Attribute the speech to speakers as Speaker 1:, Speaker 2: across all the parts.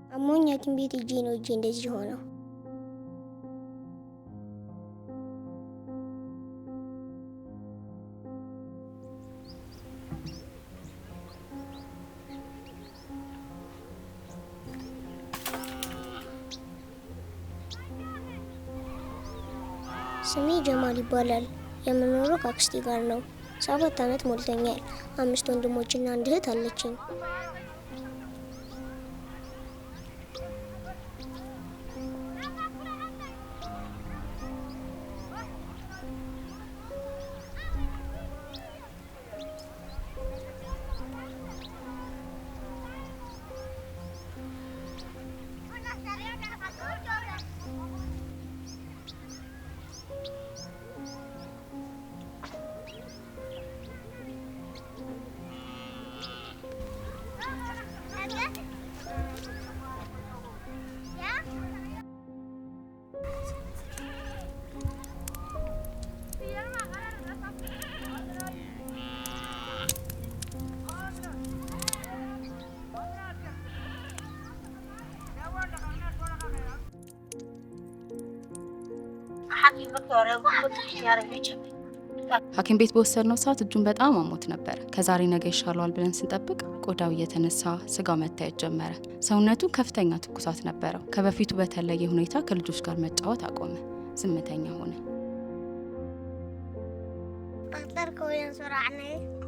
Speaker 1: አሞኝ ሐኪም ቤት ሄጄ ነው እጄ እንደዚህ ሆነው። ስሜ ጀማል ይባላል። የምኖረው ከአክስቴ ጋር ነው። 7 ዓመት ሞልቶኛል። 5 ወንድሞችና 1 እህት አለችኝ።
Speaker 2: ሐኪም ቤት በወሰድነው ሰዓት እጁን በጣም አሞት ነበር። ከዛሬ ነገ ይሻለዋል ብለን ስንጠብቅ ቆዳው እየተነሳ ስጋው መታየት ጀመረ። ሰውነቱ ከፍተኛ ትኩሳት ነበረው። ከበፊቱ በተለየ ሁኔታ ከልጆች ጋር መጫወት አቆመ። ዝምተኛ ሆነ።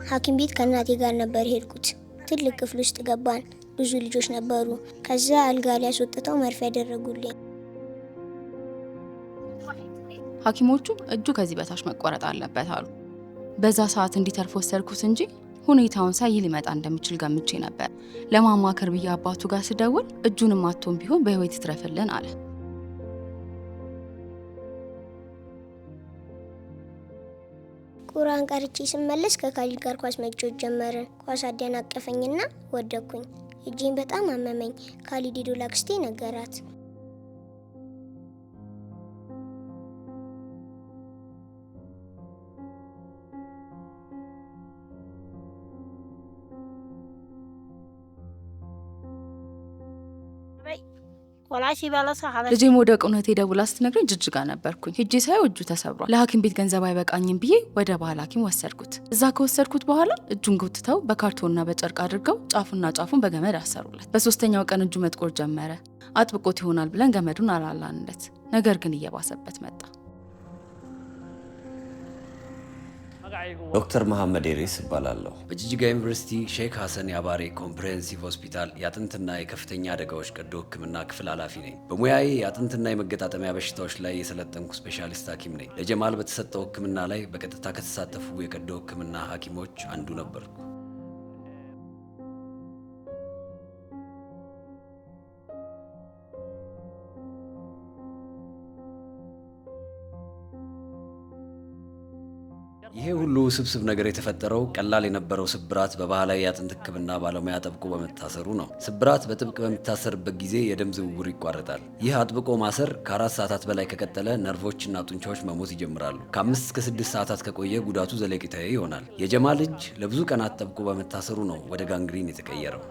Speaker 1: ሐኪም ቤት ከእናቴ ጋር ነበር ሄድኩት። ትልቅ ክፍል ውስጥ ገባን። ብዙ ልጆች ነበሩ። ከዛ አልጋ ላይ አስወጥተው መርፌ ያደረጉልኝ።
Speaker 2: ሐኪሞቹ እጁ ከዚህ በታች መቆረጥ አለበት አሉ። በዛ ሰዓት እንዲተርፍ ወሰድኩት እንጂ ሁኔታውን ሳይ ሊመጣ እንደሚችል ገምቼ ነበር። ለማማከር ብዬ አባቱ ጋር ስደውል እጁንም አጥቶም ቢሆን በህይወት ይትረፍልን አለ።
Speaker 1: ቁርአን ቀርቼ ስመለስ ከካሊድ ጋር ኳስ መጫወት ጀመርን። ኳስ አደናቀፈኝና ወደኩኝ። እጄን በጣም አመመኝ። ካሊድ ሄዶ ላክስቴ ነገራት።
Speaker 2: ልጄ መውደቅ እውነቴ ደውላ ስትነግረኝ ጅጅጋ ነበርኩኝ። ሄጄ ሳየው እጁ ተሰብሯል። ለሐኪም ቤት ገንዘብ አይበቃኝም ብዬ ወደ ባህል ሐኪም ወሰድኩት። እዛ ከወሰድኩት በኋላ እጁን ጎትተው በካርቶንና በጨርቅ አድርገው ጫፉና ጫፉን በገመድ አሰሩለት። በሶስተኛው ቀን እጁ መጥቆር ጀመረ። አጥብቆት ይሆናል ብለን ገመዱን አላላንለት። ነገር ግን እየባሰበት መጣ።
Speaker 3: ዶክተር መሐመድ ኤሬስ እባላለሁ።
Speaker 4: በጅጅጋ ዩኒቨርሲቲ ሼክ ሐሰን ያባሬ ኮምፕሬሄንሲቭ ሆስፒታል የአጥንትና የከፍተኛ አደጋዎች ቀዶ ሕክምና ክፍል ኃላፊ ነኝ። በሙያዬ የአጥንትና የመገጣጠሚያ በሽታዎች ላይ የሰለጠንኩ ስፔሻሊስት ሐኪም ነኝ። ለጀማል በተሰጠው ሕክምና ላይ በቀጥታ ከተሳተፉ የቀዶ ሕክምና ሐኪሞች አንዱ ነበርኩ። ይሄ ሁሉ ውስብስብ ነገር የተፈጠረው ቀላል የነበረው ስብራት በባህላዊ የአጥንት ሕክምና ባለሙያ አጥብቆ በመታሰሩ ነው። ስብራት በጥብቅ በሚታሰርበት ጊዜ የደም ዝውውር ይቋረጣል። ይህ አጥብቆ ማሰር ከ4 ሰዓታት በላይ ከቀጠለ ነርቮችና ጡንቻዎች መሞት ይጀምራሉ። ከ5 እስከ 6 ሰዓታት ከቆየ ጉዳቱ ዘለቂታዊ ይሆናል። የጀማል እጅ ለብዙ ቀናት ጠብቆ በመታሰሩ ነው ወደ ጋንግሪን የተቀየረው።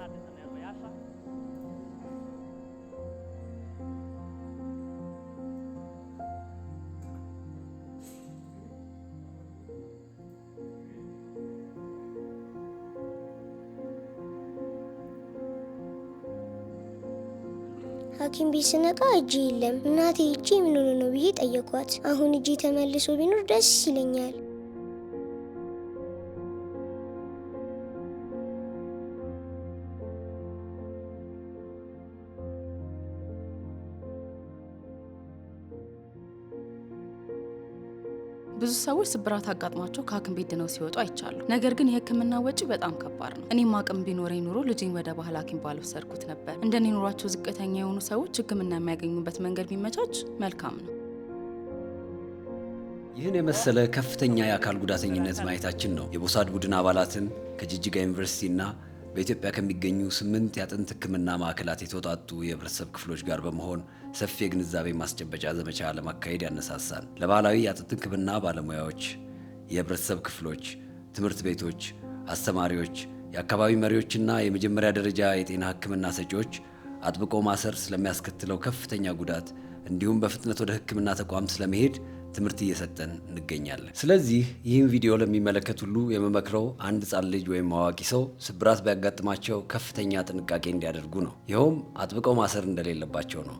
Speaker 1: ሐኪም ቤት ስነቃ እጄ የለም። እናቴ እጄ ምን ሆኖ ነው ብዬ ጠየኳት። አሁን እጄ ተመልሶ ቢኖር ደስ ይለኛል።
Speaker 2: ብዙ ሰዎች ስብራት አጋጥሟቸው ከሐኪም ቤት ድነው ሲወጡ አይቻሉ። ነገር ግን የሕክምና ወጪ በጣም ከባድ ነው። እኔም አቅም ቢኖረኝ ኑሮ ልጄን ወደ ባህል ሐኪም ባልወሰድኩት ነበር። እንደኔ ኑሯቸው ዝቅተኛ የሆኑ ሰዎች ሕክምና የሚያገኙበት መንገድ ቢመቻች መልካም ነው።
Speaker 4: ይህን የመሰለ ከፍተኛ የአካል ጉዳተኝነት ማየታችን ነው የቦሳድ ቡድን አባላትን ከጅጅጋ ዩኒቨርሲቲና በኢትዮጵያ ከሚገኙ 8 የአጥንት ሕክምና ማዕከላት የተውጣጡ የህብረተሰብ ክፍሎች ጋር በመሆን ሰፊ የግንዛቤ ማስጨበጫ ዘመቻ ለማካሄድ ያነሳሳል። ለባህላዊ የአጥንት ሕክምና ባለሙያዎች፣ የህብረተሰብ ክፍሎች፣ ትምህርት ቤቶች፣ አስተማሪዎች፣ የአካባቢ መሪዎችና የመጀመሪያ ደረጃ የጤና ሕክምና ሰጪዎች አጥብቆ ማሰር ስለሚያስከትለው ከፍተኛ ጉዳት እንዲሁም በፍጥነት ወደ ሕክምና ተቋም ስለመሄድ ትምህርት እየሰጠን እንገኛለን። ስለዚህ ይህን ቪዲዮ ለሚመለከት ሁሉ የምመክረው አንድ ሕፃን ልጅ ወይም አዋቂ ሰው ስብራት ቢያጋጥማቸው ከፍተኛ ጥንቃቄ እንዲያደርጉ ነው። ይኸውም አጥብቀው ማሰር እንደሌለባቸው ነው።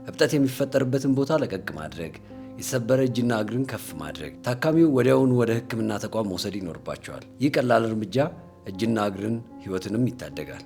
Speaker 4: እብጠት የሚፈጠርበትን ቦታ ለቀቅ ማድረግ፣ የተሰበረ እጅና እግርን ከፍ ማድረግ፣ ታካሚው ወዲያውኑ ወደ ሕክምና ተቋም መውሰድ ይኖርባቸዋል። ይህ ቀላል እርምጃ እጅና እግርን ሕይወትንም ይታደጋል።